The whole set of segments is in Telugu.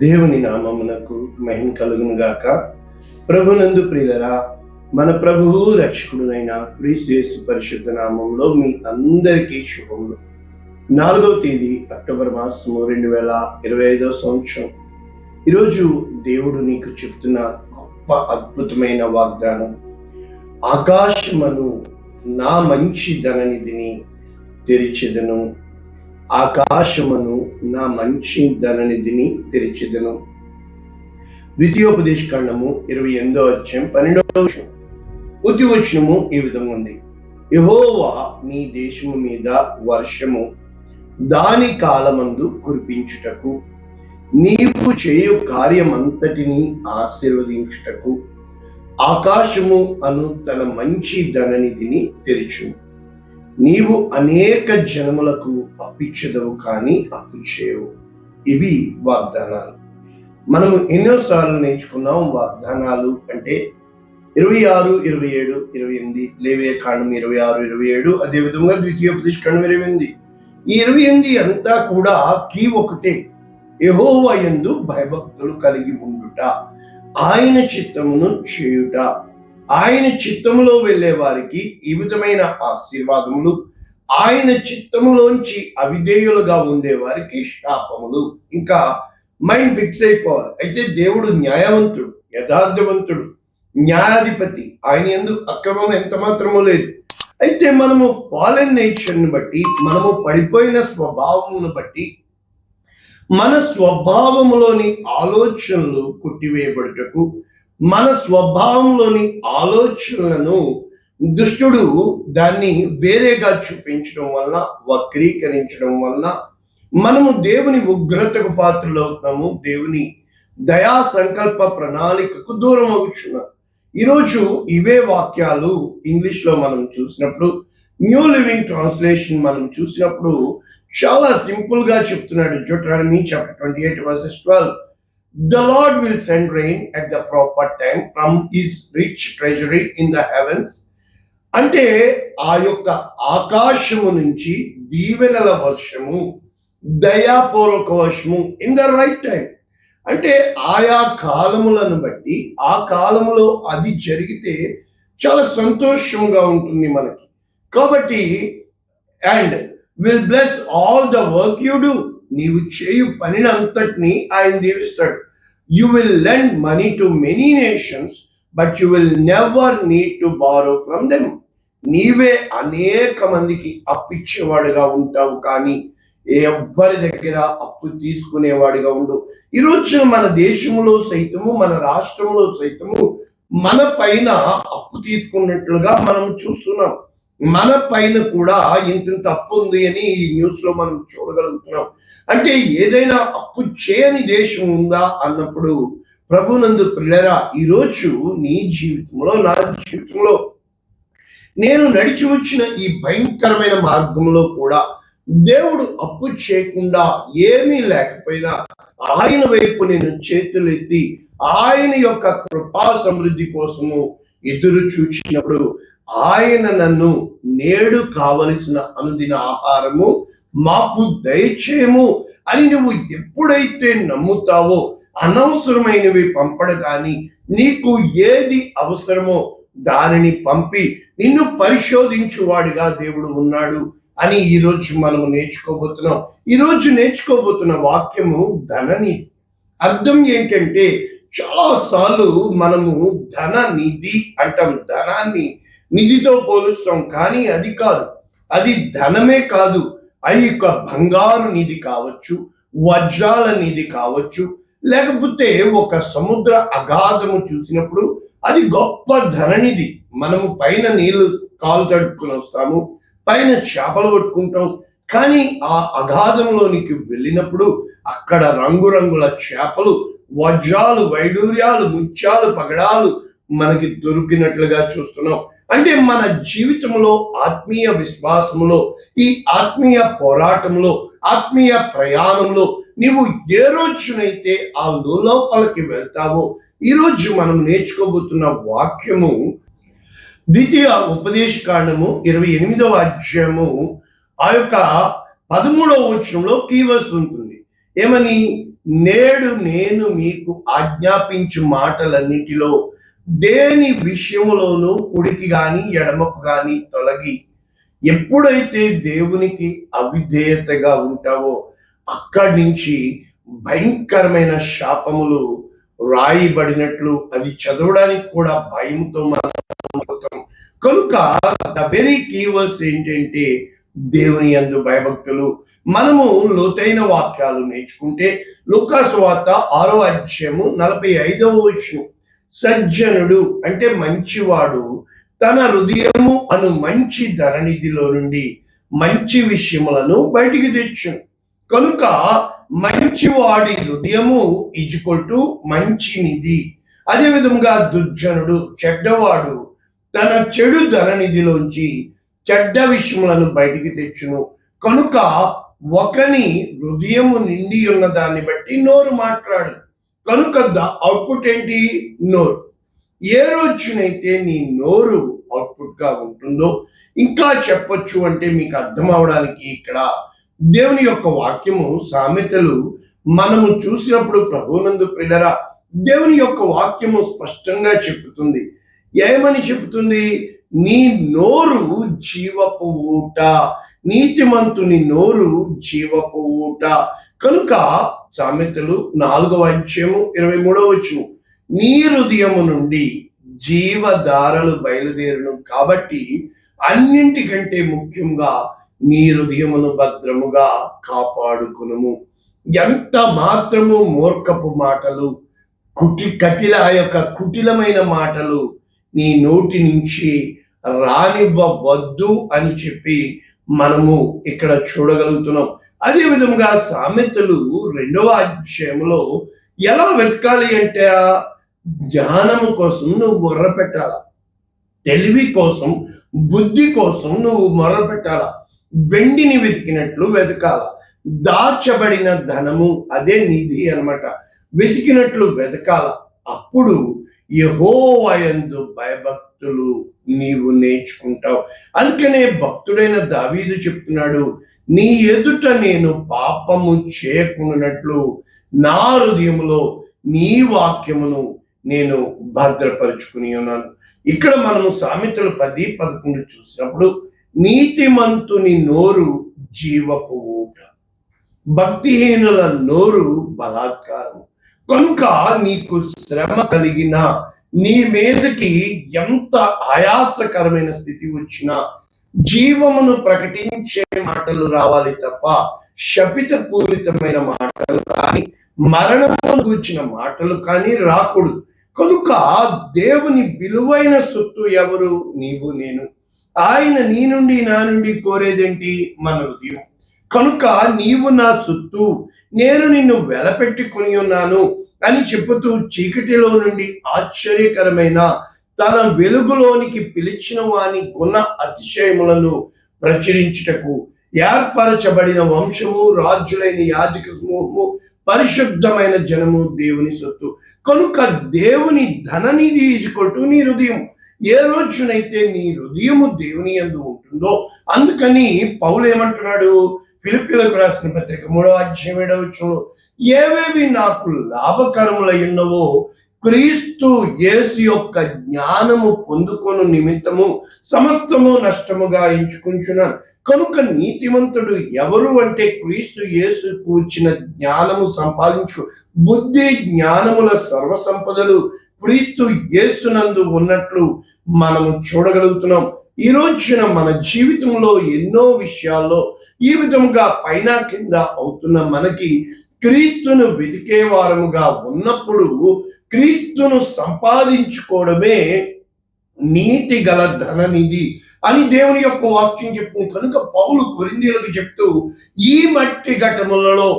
దేవుని నామమునకు మహిమ కలుగును గాక. ప్రభునందు ప్రియులరా, మన ప్రభువు రక్షకుడునైన క్రీస్తు యేసు పరిశుద్ధ నామంలో మీ అందరికీ శుభములు. 4వ తేదీ అక్టోబర్ మాసము 2025 సంవత్సరం. ఈరోజు దేవుడు నీకు చెప్తున్న గొప్ప అద్భుతమైన వాగ్దానం. ఆకాశమును నా మంచి ధననిధిని తెరిచెదను. ఆకాశమును నా మంచి ధననిధిని తెరిచెదను. ద్వితీయోపదేశకాండము 28వ అధ్యాయం 12వ వచనం. ఉద్ది వచనము ఈ విధంగా ఉంది: యెహోవా నీ దేశము మీద వర్షము దాని కాలమందు కురిపించుటకు, నీవు చేయు కార్యమంతటిని ఆశీర్వదించుటకు ఆకాశము అను తన మంచి ధననిధిని తెరిచు. నీవు అనేక జనములకు అప్పిచ్చెదవు, కానీ అప్పు చేయవు. ఇవి వాగ్దానాలు. మనము ఎన్నోసార్లు నేర్చుకున్నాం వాగ్దానాలు అంటే 26, 27, 28, లేవియా కాండం 26, 27, అదేవిధంగా ద్వితీయోపదేశకాండం 28. ఈ 28 అంతా కూడా కీ ఒకటే: యెహోవా యందు భయభక్తులు కలిగి ఉండుట, ఆయన చిత్తమును చేయుట. ఆయన చిత్తములో వెళ్ళే వారికి ఈ విధమైన ఆశీర్వాదములు, ఆయన చిత్తములోంచి అవిధేయులుగా ఉండే వారికి శాపములు. ఇంకా మైండ్ ఫిక్స్ అయిపోవాలి. అయితే దేవుడు న్యాయవంతుడు, యథార్థవంతుడు, న్యాయాధిపతి. ఆయన యందు అక్రమం ఎంత మాత్రమూ లేదు. అయితే మనము ఫాలెన్ నేచర్ని బట్టి, మనము పడిపోయిన స్వభావమును బట్టి, మన స్వభావములోని ఆలోచనలు కొట్టివేయబడుటకు, మన స్వభావంలోని ఆలోచనలను దుష్టుడు దాన్ని వేరేగా చూపించడం వల్ల, వక్రీకరించడం వల్ల మనము దేవుని ఉగ్రతకు పాత్రలవుతున్నాము. దేవుని దయా సంకల్ప ప్రణాళికకు దూరం అవుతున్నాం. ఈరోజు ఇవే వాక్యాలు ఇంగ్లీష్లో మనం చూసినప్పుడు, న్యూ లివింగ్ ట్రాన్స్లేషన్ మనం చూసినప్పుడు చాలా సింపుల్ గా చెప్తున్నాడు. Deuteronomy chapter 28 verses 12. The Lord will send rain at the proper time from his rich treasury in the heavens. అంటే ఆ యొక్క ఆకాశము నుంచి దీవెనల వర్షము, దయాపూర్వక వర్షము ఇన్ ద రైట్ టైం. అంటే ఆయా కాలములను బట్టి ఆ కాలములో అది జరిగితే చాలా సంతోషంగా ఉంటుంది మనకి. కాబట్టి and will bless all the work you do. నీవు చేయు పనిని అంతటినీ ఆయన దీవిస్తాడు. You will lend money to many nations, but you will never need to borrow from them. నీవే అనేక మందికి అప్పిచ్చేవాడుగా ఉంటావు, కానీ ఎవ్వరి దగ్గర అప్పు తీసుకునేవాడిగా ఉండు. ఈరోజు మన దేశంలో సైతము, మన రాష్ట్రంలో సైతము మన పైన అప్పు తీసుకున్నట్లుగా మనం చూస్తున్నాం. మన పైన కూడా ఇంత అప్పు ఉంది అని ఈ న్యూస్ లో మనం చూడగలుగుతున్నాం. అంటే ఏదైనా అప్పు చేయని దేశం ఉందా అన్నప్పుడు, ప్రభునందు ప్రియులారా, ఈరోజు నీ జీవితంలో, నా జీవితంలో, నేను నడిచి వచ్చిన ఈ భయంకరమైన మార్గంలో కూడా దేవుడు అప్పు చేయకుండా, ఏమీ లేకపోయినా ఆయన వైపు నేను చేతులెత్తి ఆయన యొక్క కృపా సమృద్ధి కోసము ఎదురు చూచినప్పుడు, ఆయన నన్ను నేడు కావలసిన అనుదిన ఆహారము మాకు దయచేయము అని నువ్వు ఎప్పుడైతే నమ్ముతావో, అనవసరమైనవి పంపడు కానీ నీకు ఏది అవసరమో దానిని పంపి నిన్ను పరిశోధించువాడిగా దేవుడు ఉన్నాడు అని ఈరోజు మనము నేర్చుకోబోతున్నాం. ఈరోజు నేర్చుకోబోతున్న వాక్యము ధననిధి. అర్థం ఏంటంటే, చాలా సార్లు మనము ధన నిధి అంటాం, ధనాన్ని నిధితో పోలుస్తాం, కానీ అది కాదు. అది ధనమే కాదు. అది ఒక బంగారు నిధి కావచ్చు, వజ్రాల నిధి కావచ్చు, లేకపోతే ఒక సముద్ర అగాధము చూసినప్పుడు అది గొప్ప ధననిధి. మనము పైన నీళ్లు కాలు తడుపుకొని వస్తాము, పైన చేపలు పట్టుకుంటాం, కానీ ఆ అగాధంలోనికి వెళ్ళినప్పుడు అక్కడ రంగురంగుల చేపలు, వజ్రాలు, వైడూర్యాలు, ముత్యాలు, పగడాలు మనకి దొరికినట్లుగా చూస్తున్నాం. అంటే మన జీవితంలో, ఆత్మీయ విశ్వాసంలో, ఈ ఆత్మీయ పోరాటంలో, ఆత్మీయ ప్రయాణంలో నీవు ఏ రోజునైతే ఆ లోపలికి వెళ్తావో, ఈరోజు మనం నేర్చుకోబోతున్న వాక్యము ద్వితీయ ఉపదేశకాండము 28వ అధ్యాయము ఆ యొక్క 13వ వచనంలో కీవర్డ్స్ ఉంటుంది. ఏమని? నేడు నేను మీకు ఆజ్ఞాపించు మాటలన్నిటిలో దేని విషయములోనూ కుడికి గాని ఎడమకు గాని తొలగి ఎప్పుడైతే దేవునికి అవిధేయతగా ఉంటావో అక్కడి నుంచి భయంకరమైన శాపములు రాయబడినట్లు అది చదవడానికి కూడా భయంతో మనం కనుక ద వెరీ కీవర్డ్స్ ఏంటంటే దేవుని యందు భయభక్తులు. మనము లోతైన వాక్యాలు నేర్చుకుంటే లూకాసు వార్త 6వ అధ్యాయము 45వ వచనం, సజ్జనుడు అంటే మంచివాడు తన హృదయము అను మంచి ధననిధిలో నుండి మంచి విషయములను బయటికి తెచ్చును. కనుక మంచివాడి హృదయము ఈజ్వల్ మంచి నిధి. అదే విధంగా దుర్జనుడు చెడ్డవాడు తన చెడు ధననిధిలోంచి చెడ్డ విషయములను బయటికి తెచ్చును. కనుక ఒకని హృదయము నిండి ఉన్న దాన్ని బట్టి నోరు మాట్లాడు. కనుక అవుట్పుట్ ఏంటి? నోరు. ఏ రోజునైతే నీ నోరు అవుట్పుట్ గా ఉంటుందో, ఇంకా చెప్పొచ్చు అంటే మీకు అర్థం అవడానికి ఇక్కడ దేవుని యొక్క వాక్యము సామెతలు మనము చూసినప్పుడు ప్రభువునందు ప్రియులారా, దేవుని యొక్క వాక్యము స్పష్టంగా చెబుతుంది. ఏమని చెబుతుంది? నీ నోరు జీవపు ఊట, నీతిమంతుని నోరు జీవపు ఊట. కనుక సామెతలు 4వ అధ్యాయము 23వ వచనం, నీ హృదయము నుండి జీవధారలు బయలుదేరును. కాబట్టి అన్నింటికంటే ముఖ్యంగా నీ హృదయమును భద్రముగా కాపాడుకునుము. ఎంత మాత్రము మూర్ఖపు మాటలు, కుటిలమైన మాటలు నీ నోటి నుంచి రానివ్వవద్దు అని చెప్పి మనము ఇక్కడ చూడగలుగుతున్నాం. అదే విధంగా సామెతలు 2వ అధ్యాయంలో ఎలా వెతకాలి అంటే, జ్ఞానము కోసం నువ్వు మొర్ర పెట్టాల, తెలివి కోసం బుద్ధి కోసం నువ్వు మొర్ర పెట్టాల, వెండిని వెతికినట్లు వెతకాల, దాచబడిన ధనము అదే నిధి అన్నమాట, వెతికినట్లు వెతకాల. అప్పుడు యెహోవా యందు భయభక్తులు నీవు నేర్చుకుంటావు. అందుకనే భక్తుడైన దావీదు చెప్తున్నాడు, నీ ఎదుట నేను పాపము చేయకున్నట్లు నా హృదయంలో నీ వాక్యమును నేను భద్రపరుచుకుని ఉన్నాను. ఇక్కడ మనము సామెతలు 10:11 చూసినప్పుడు, నీతిమంతుని నోరు జీవపు ఊట, భక్తిహీనుల నోరు బలాత్కారం. కనుక నీకు శ్రమ కలిగిన, నీ మీదకి ఎంత ఆయాసకరమైన స్థితి వచ్చినా జీవమును ప్రకటించే మాటలు రావాలి తప్ప శపితపూరితమైన మాటలు కానీ మరణమును గూర్చిన మాటలు కానీ రాకూడదు. కనుక దేవుని విలువైన సొత్తు ఎవరు? నీవు నేను. ఆయన నీ నుండి నా నుండి కోరేదేంటి? మన హృదయం. కనుక నీవు నా సొత్తు, నేను నిన్ను వెలపెట్టుకుని ఉన్నాను అని చెబుతూ చీకటిలో నుండి ఆశ్చర్యకరమైన తన వెలుగులోనికి పిలిచిన వాని గుణ అతిశయములను ప్రచురించుటకు ఏర్పరచబడిన వంశము, రాజులైన యాజక సమూహము, పరిశుద్ధమైన జనము దేవుని సొత్తు. కనుక దేవుని ధననిధి ఈజ్వల్ నీ హృదయం. ఏ రోజునైతే నీ హృదయము దేవుని యందు ఉంటుందో, అందుకని పౌలు ఏమంటున్నాడు? ఫిలిప్పీయులకు రాసిన పత్రిక 3వ అధ్యాయం 7వ వచనంలో, ఏవేవి నాకు లాభకరములై ఉన్నవో క్రీస్తు యేసు యొక్క జ్ఞానము పొందుకొను నిమిత్తము సమస్తము నష్టముగా ఎంచుకుంటున్నాను. కనుక నీతిమంతుడు ఎవరు అంటే, క్రీస్తు యేసు కూర్చిన జ్ఞానము సంపాదించు, బుద్ధి జ్ఞానముల సర్వసంపదలు క్రీస్తు యేసునందు ఉన్నట్లు మనము చూడగలుగుతున్నాం. ఈ రోజున మన జీవితంలో ఎన్నో విషయాల్లో ఈ విధముగా పైన కింద అవుతున్న మనకి క్రీస్తును వెతికే వారముగా ఉన్నప్పుడు క్రీస్తును సంపాదించుకోవడమే నీతి గల ధననిధి అని దేవుని యొక్క వాక్యం చెప్తుంది. కనుక పౌలు కొరింథీయులకు చెప్తూ, ఈ మట్టి ఘటములలో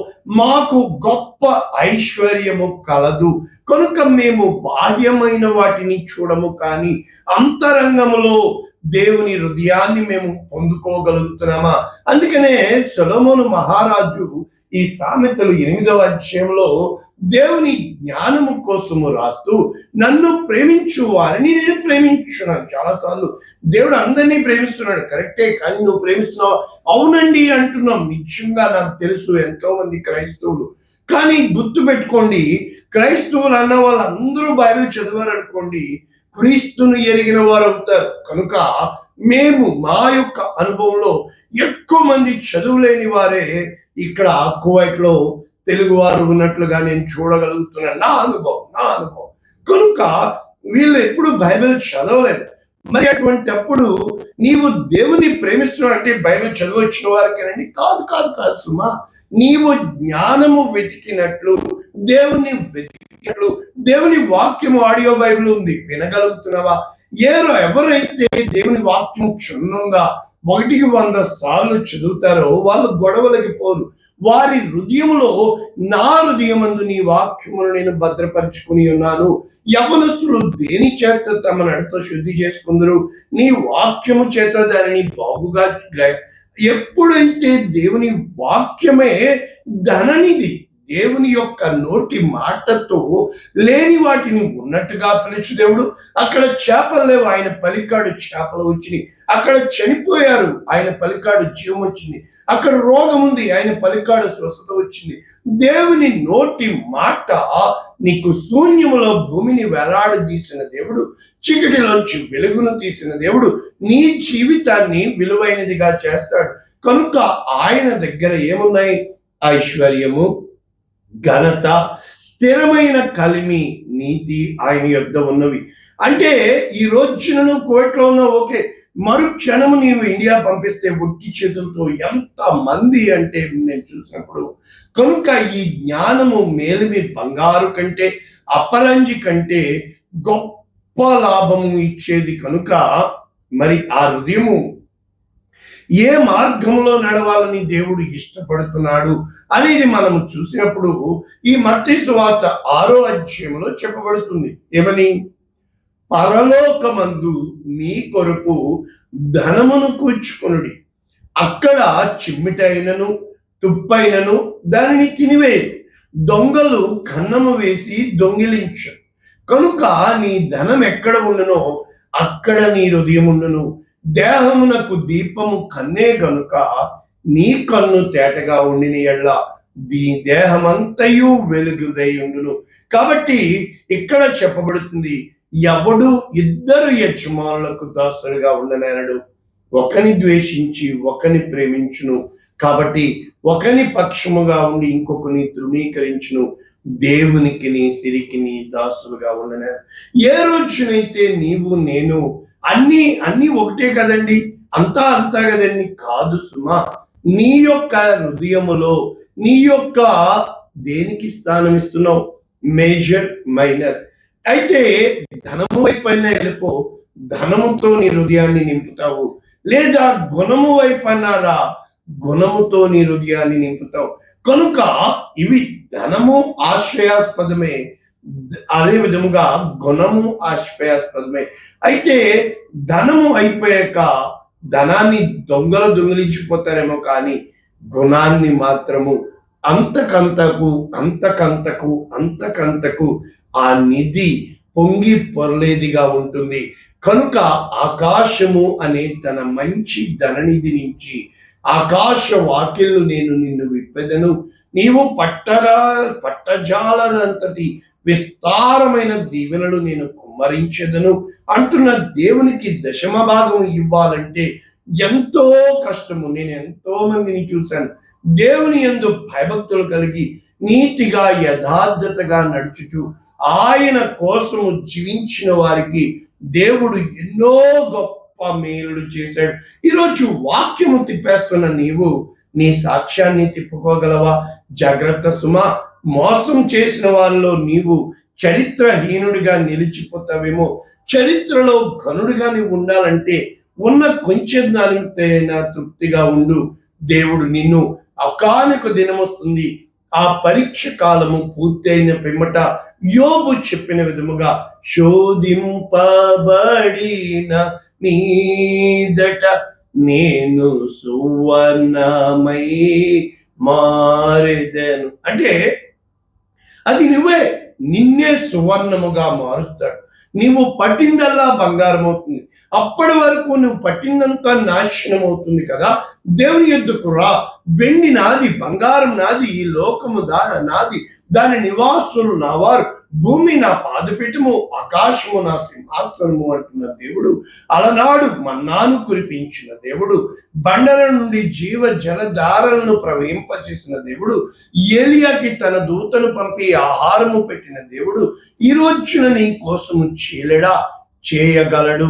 మాకు గొప్ప ఐశ్వర్యము కలదు, కనుక మేము బాహ్యమైన వాటిని చూడము కానీ అంతరంగములో దేవుని హృదయాన్ని మేము పొందుకోగలుగుతున్నామా? అందుకనే సొలొమోను మహారాజు ఈ సామెతలు 8వ అధ్యాయంలో దేవుని జ్ఞానము కోసము రాస్తూ, నన్ను ప్రేమించు వారిని నేను ప్రేమించున్నాను. చాలాసార్లు దేవుడు అందరినీ ప్రేమిస్తున్నాడు, కరెక్టే, కానీ నువ్వు ప్రేమిస్తున్నావు? అవునండి అంటున్నాం. నిజంగా నాకు తెలుసు ఎంతో మంది క్రైస్తవులు కానీ గుర్తు పెట్టుకోండి, క్రైస్తవులు అన్న వాళ్ళందరూ బైబిల్ చదివారనుకోండి, క్రీస్తును ఎరిగిన వారు అవుతారు. కనుక మేము మా యొక్క అనుభవంలో ఎక్కువ మంది చదువులేని వారే ఇక్కడ కువైట్లో తెలుగు వారు ఉన్నట్లుగా నేను చూడగలుగుతున్నాను. నా అనుభవం. కనుక వీళ్ళు ఎప్పుడు బైబిల్ చదవలేదు. మరి అటువంటిప్పుడు నీవు దేవుని ప్రేమిస్తున్నావు అంటే బైబిల్ చదివచ్చిన వారికేనండి? కాదు సుమా. నీవు జ్ఞానము వెతికినట్లు, దేవుని వెతికినట్లు, దేవుని వాక్యము ఆడియో బైబిల్ ఉంది, వినగలుగుతున్నావా? ఎవరైతే దేవుని వాక్యం క్షుణ్ణంగా 100 సార్లు చదువుతారో వాళ్ళు గొడవలకి పోరు. వారి హృదయంలో, నా హృదయమందు నీ వాక్యమును నేను భద్రపరుచుకుని ఉన్నాను. యవనస్తులు దేని చేత తమ నడత శుద్ధి చేసుకుందరు? నీ వాక్యము చేత దానిని బాగుగా. ఎప్పుడైతే దేవుని వాక్యమే ధననిధి, దేవుని యొక్క నోటి మాటతో లేని వాటిని ఉన్నట్టుగా పిలిచి దేవుడు. అక్కడ చేపలు లేవు, ఆయన పలికాడు చేపలు వచ్చినాయి. అక్కడ చనిపోయారు, ఆయన పలికాడు జీవం వచ్చింది. అక్కడ రోగం ఉంది, ఆయన పలికాడు స్వస్థత వచ్చింది. దేవుని నోటి మాట నీకు శూన్యములో భూమిని వేలాడదీసిన దేవుడు, చీకటిలోంచి వెలుగును తీసిన దేవుడు నీ జీవితాన్ని విలువైనదిగా చేస్తాడు. కనుక ఆయన దగ్గర ఏమున్నాయి? ఐశ్వర్యము, ఘనత, స్థిరమైన కలిమి, నీతి ఆయన యొద్ద ఉన్నవి. అంటే ఈ రోజున కోవిడ్లో ఉన్న ఓకే, మరు క్షణము నీవు ఇండియా పంపిస్తే ఒట్టి చేతులతో ఎంత మంది అంటే నేను చూసినప్పుడు. కనుక ఈ జ్ఞానము మేలిమి బంగారు కంటే, అపరంజి కంటే గొప్ప లాభము ఇచ్చేది. కనుక మరి ఆ హృదయము ఏ మార్గంలో నడవాలని దేవుడు ఇష్టపడుతున్నాడు అనేది మనం చూసినప్పుడు ఈ మత్తయి సువార్త 6వ అధ్యాయంలో చెప్పబడుతుంది. ఏమని? పరలోకమందు మీ కొరకు ధనమును కూర్చుకొనుడి, అక్కడ చిమ్మిటైనను తుప్పైనను దానిని తినివేయదు, దొంగలు కన్నము వేసి దొంగిలించు. కనుక నీ ధనం ఎక్కడ ఉండునో అక్కడ నీ హృదయం ఉండును. దేహమునకు దీపము కన్నే గనుక నీ కన్ను తేటగా ఉండిన ఎళ్ళ దీ దేహమంతయు వెలుగుదై ఉండును. కాబట్టి ఇక్కడ చెప్పబడుతుంది, ఎవడు 2 యజమానులకు దాసులుగా ఉండనేరడు, ఒకని ద్వేషించి ఒకని ప్రేమించును. కాబట్టి ఒకని పక్షముగా ఉండి ఇంకొకని తృణీకరించును. దేవునికి నీ సిరికి నీ దాసులుగా ఉండనేరు. ఏ రోజునైతే నీవు నేను అన్ని ఒకటే కదండి, అంతా కదండి, కాదు సుమా. నీ యొక్క హృదయములో నీ యొక్క దేనికి స్థానం ఇస్తున్నావు? Major, minor. అయితే ధనము వైపైనా వెళ్ళిపో, ధనముతో నీ హృదయాన్ని నింపుతావు. లేదా గుణము వైపన్నారా, గుణముతో నీ హృదయాన్ని నింపుతావు. కనుక ఇవి ధనము ఆశ్రయాస్పదమే, అదే విధముగా గుణము ఆశ్రయాస్పదమే. అయితే ధనము అయిపోయాక ధనాన్ని దొంగలు దొంగిలించిపోతారేమో, కానీ గుణాన్ని మాత్రము అంతకంతకు ఆ నిధి పొంగి పొరలేదిగా ఉంటుంది. కనుక ఆకాశము అనే తన మంచి ధననిధి నుంచి ఆకాశ వాకిళ్ళు నేను నిన్ను విప్పెదను, నీవు పట్టజాలనంతటి విస్తారమైన దీవెనలు నేను కుమ్మరించెదను అంటున్న దేవునికి 10వ భాగం ఇవ్వాలంటే ఎంతో కష్టము. నేను ఎంతో మందిని చూశాను, దేవుని యందు భయభక్తులు కలిగి నీతిగా యథార్థతగా నడుచుచు ఆయన కోసము జీవించిన వారికి దేవుడు ఎన్నో గొప్ప మేలులు చేశాడు. ఈరోజు వాక్యము తిప్పేస్తున్న నీవు నీ సాక్ష్యాన్ని తిప్పుకోగలవా? జాగ్రత్త సుమా. మోసం చేసిన వాళ్ళలో నీవు చరిత్రహీనుడిగా నిలిచిపోతావేమో. చరిత్రలో ఘనుడిగా నీవు ఉండాలంటే ఉన్న కొంచెం దానికైనా తృప్తిగా ఉండు. దేవుడు నిన్ను ఒకానొక దినం వస్తుంది, ఆ పరీక్ష కాలము పూర్తయిన పిమ్మట యోబు చెప్పిన విధముగా శోధింపబడిన మీదట నేను సువర్ణమై మారెదను. అంటే అది నువ్వే, నిన్నే సువర్ణముగా మారుస్తాడు. నీవు పట్టిందల్లా బంగారం అవుతుంది. అప్పటి వరకు నువ్వు పట్టిందంతా నాశనం అవుతుంది కదా. దేవుని యొద్దకు రా. వెండి నాది, బంగారం నాది, ఈ లోకము నాది, దాని నివాసులు నా వారు, భూమి నా పాదపీఠము, ఆకాశము నా సింహాసనము అంటున్న దేవుడు, అలనాడు మన్నాను కురిపించిన దేవుడు, బండల నుండి జీవ జలధారలను ప్రవహింపచేసిన దేవుడు, ఏలియాకి తన దూతను పంపి ఆహారము పెట్టిన దేవుడు, ఈ రోజున నీ కోసము చేయగలడు.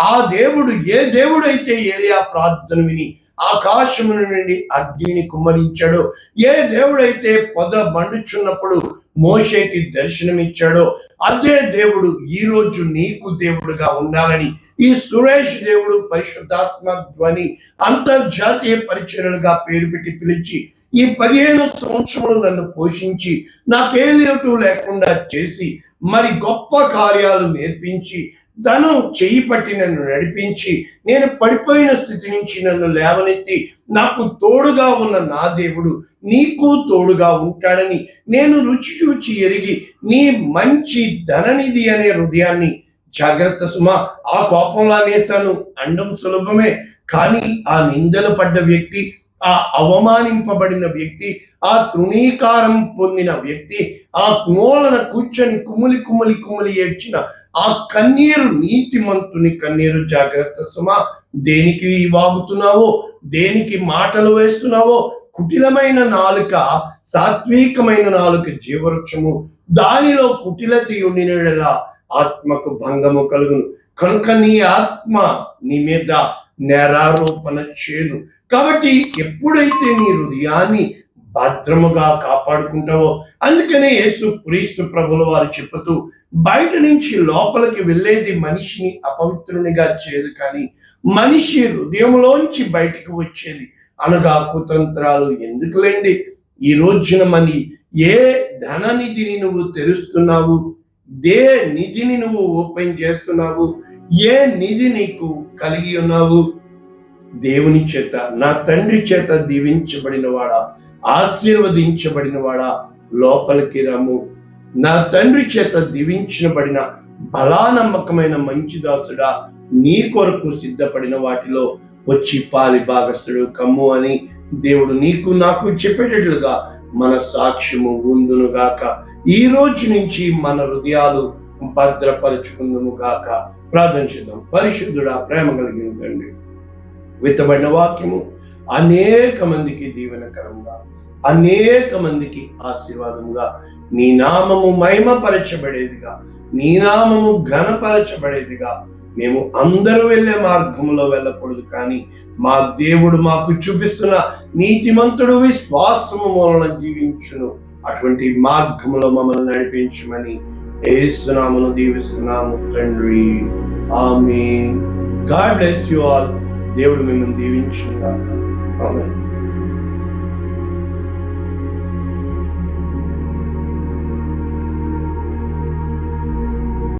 ఆ దేవుడు, ఏ దేవుడైతే ఏలియా ప్రార్థన విని ఆకాశము నుండి అగ్నిని కుమ్మరించాడో, ఏ దేవుడైతే పొద మండుచున్నప్పుడు మోషేకి దర్శనమిచ్చాడో, అదే దేవుడు ఈ రోజు నీకు దేవుడుగా ఉండాలని ఈ సురేష్ దేవుడు పరిశుద్ధాత్మ ధ్వని అంతర్జాతీయ పరిచర్యలుగా పేరు పెట్టి పిలిచి ఈ 15 సంవత్సరములు నన్ను పోషించి నాకే లోటు లేకుండా చేసి మరి గొప్ప కార్యాలు నేర్పించి తను చెయ్యి పట్టి నన్ను నడిపించి నేను పడిపోయిన స్థితి నుంచి నన్ను లేవనెత్తి నాకు తోడుగా ఉన్న నా దేవుడు నీకు తోడుగా ఉంటాడని నేను రుచి చూచి ఎరిగి నీ మంచి ధననిధి అనే హృదయాన్ని, జాగ్రత్త సుమా, ఆ కోపంలా వేశాను అండం సులభమే, కానీ ఆ నిందలు పడ్డ వ్యక్తి, ఆ అవమానింపబడిన వ్యక్తి, ఆ తృణీకారం పొందిన వ్యక్తి, ఆ మూలన కూర్చొని కుమిలి ఏడ్చిన ఆ కన్నీరు నీతిమంతుని కన్నీరు. జాగ్రత్త సుమా, దేనికి వాగుతున్నావో, దేనికి మాటలు వేస్తున్నావో. కుటిలమైన నాలుక, సాత్వికమైన నాలుక జీవవృక్షము, దానిలో కుటిలత ఉండినలా ఆత్మకు భంగము కలుగును. కనుక నీ ఆత్మ నీ మీద నేరారోపణ చేయను. కాబట్టి ఎప్పుడైతే నీ హృదయాన్ని భద్రముగా కాపాడుకుంటావో, అందుకనే యేసు క్రీస్తు ప్రభుల వారు చెప్పుతూ, బయట నుంచి లోపలికి వెళ్ళేది మనిషిని అపవిత్రునిగా చేయదు, కానీ మనిషి హృదయంలోంచి బయటికి వచ్చేది అనగా కుతంత్రాలు. ఎందుకులేండి, ఈ రోజున ఏ ధననిధిని నువ్వు తెరుస్తున్నావు, ఏ నిధిని నువ్వు ఓపెన్ చేస్తున్నావు, ఏ నిధి నీకు కలిగి ఉన్నావు? దేవుని చేత, నా తండ్రి చేత దీవించబడిన వాడా, ఆశీర్వదించబడిన వాడా, లోపలికి రమ్ము. నా తండ్రి చేత దీవించబడిన బలానమ్మకమైన మంచి దాసుడా, నీ కొరకు సిద్ధపడిన వాటిలో వచ్చి పాలి భాగస్థుడు కమ్ము అని దేవుడు నీకు నాకు చెప్పేటట్లుగా మన సాక్ష్యము ఉందును గాక. ఈ రోజు నుంచి మన హృదయాలు భద్రపరుచుకుందుము గాక. ప్రార్థన చేద్దాం. పరిశుద్ధుడా, ప్రేమ కలిగిన తండ్రి, విత్తబడిన వాక్యము అనేక మందికి దీవెనకరంగా, అనేక మందికి ఆశీర్వాదముగా, నీ నామము మహిమపరచబడేదిగా, నీ నామము ఘనపరచబడేదిగా మేము అందరూ వెళ్ళే మార్గంలో వెళ్ళకూడదు, కానీ మా దేవుడు మాకు చూపిస్తున్న నీతిమంతుడు విశ్వాసము మూలన జీవించును అటువంటి మార్గంలో మమ్మల్ని నడిపించమని యేసునామమున దీవిస్తున్నాము తండ్రి. Amen. God bless you all. దేవుడు మిమ్మల్ని దీవించును గాక. ఆమేన్.